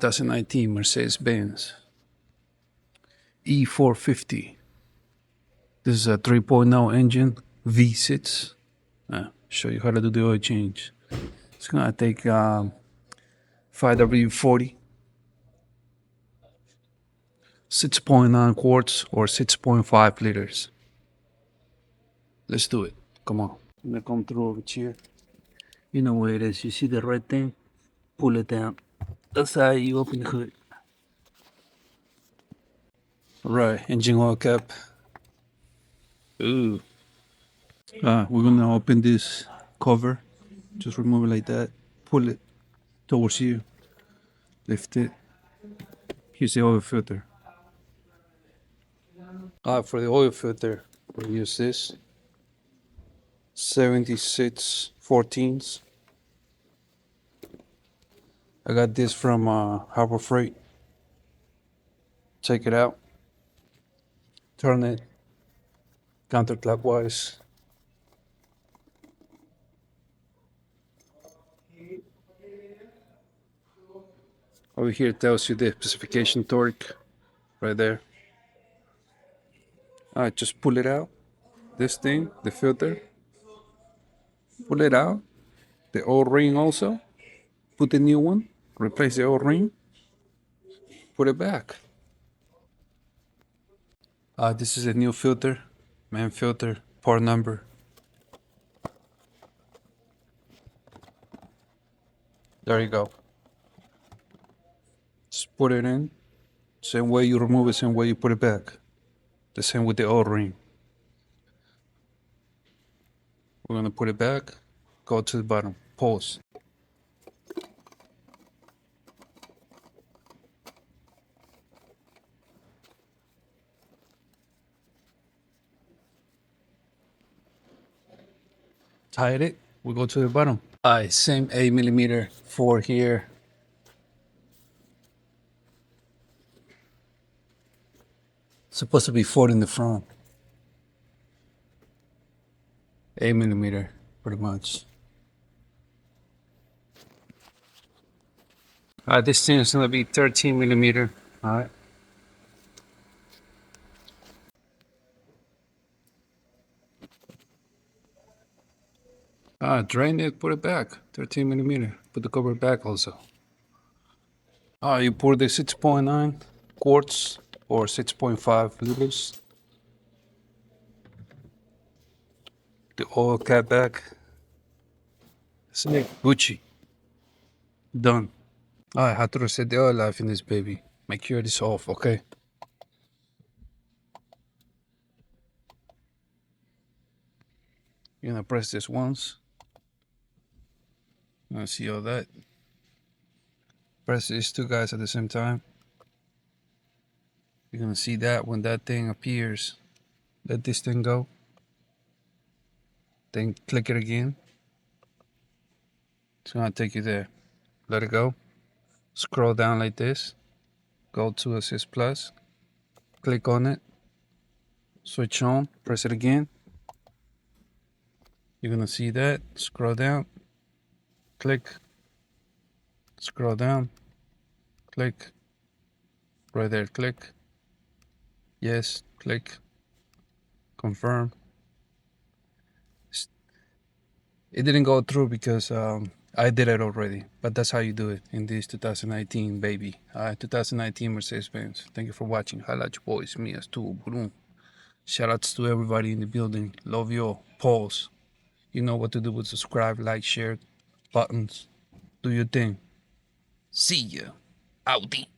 2019 Mercedes-Benz E450. This is a 3.0 engine, V6. Show you how to do the oil change. It's gonna take 5W40, 6.9 quarts or 6.5 liters. Let's do it. Come on. I'm gonna come through over here. You know where it is. You see the red thing? Pull it down. That's how you open the hood. Alright, engine oil cap. Ooh. We're gonna open this cover. Just remove it like that. Pull it towards you. Lift it. Here's the oil filter. For the oil filter, we'll use this 7614s. I got this from Harbor Freight. Take it out. Turn it counterclockwise. Over here it tells you the specification torque right there. Alright, just pull it out. This thing, the filter. Pull it out. The oil ring also. Put the new one. Replace the oil ring. Put it back. This is a new filter. Main filter. Part number. There you go. Just put it in. Same way you remove it, same way you put it back. The same with the oil ring. We're gonna put it back. Go to the bottom. Pause. Tighten it. We go to the bottom. Same 8mm for here. Supposed to be 4 in the front. 8mm, pretty much. This thing is gonna be 13mm. Alright. Drain it, put it back. 13mm. Put the cover back also. You pour the 6.9 quarts or 6.5 liters. The oil cap back. Snake Gucci. Done. I have to reset the oil life in this baby. Make sure it's off, okay? You're gonna press this once. See all that. Press these two guys at the same time. You're gonna see that when that thing appears. Let this thing go. Then click it again. It's gonna take you there. Let it go. Scroll down like this. Go to Assist Plus. Click on it. Switch on. Press it again. You're gonna see that. Scroll down. Click. Scroll down. Click. Right there. Click. Yes. Click. Confirm. It didn't go through because I did it already. But that's how you do it in this 2019 baby. 2019 Mercedes-Benz. Thank you for watching. Highlight your boys. Me as too. Boom. Shout outs to everybody in the building. Love you all. Pause. You know what to do with subscribe, like, share, buttons. Do your thing. See ya. Audi.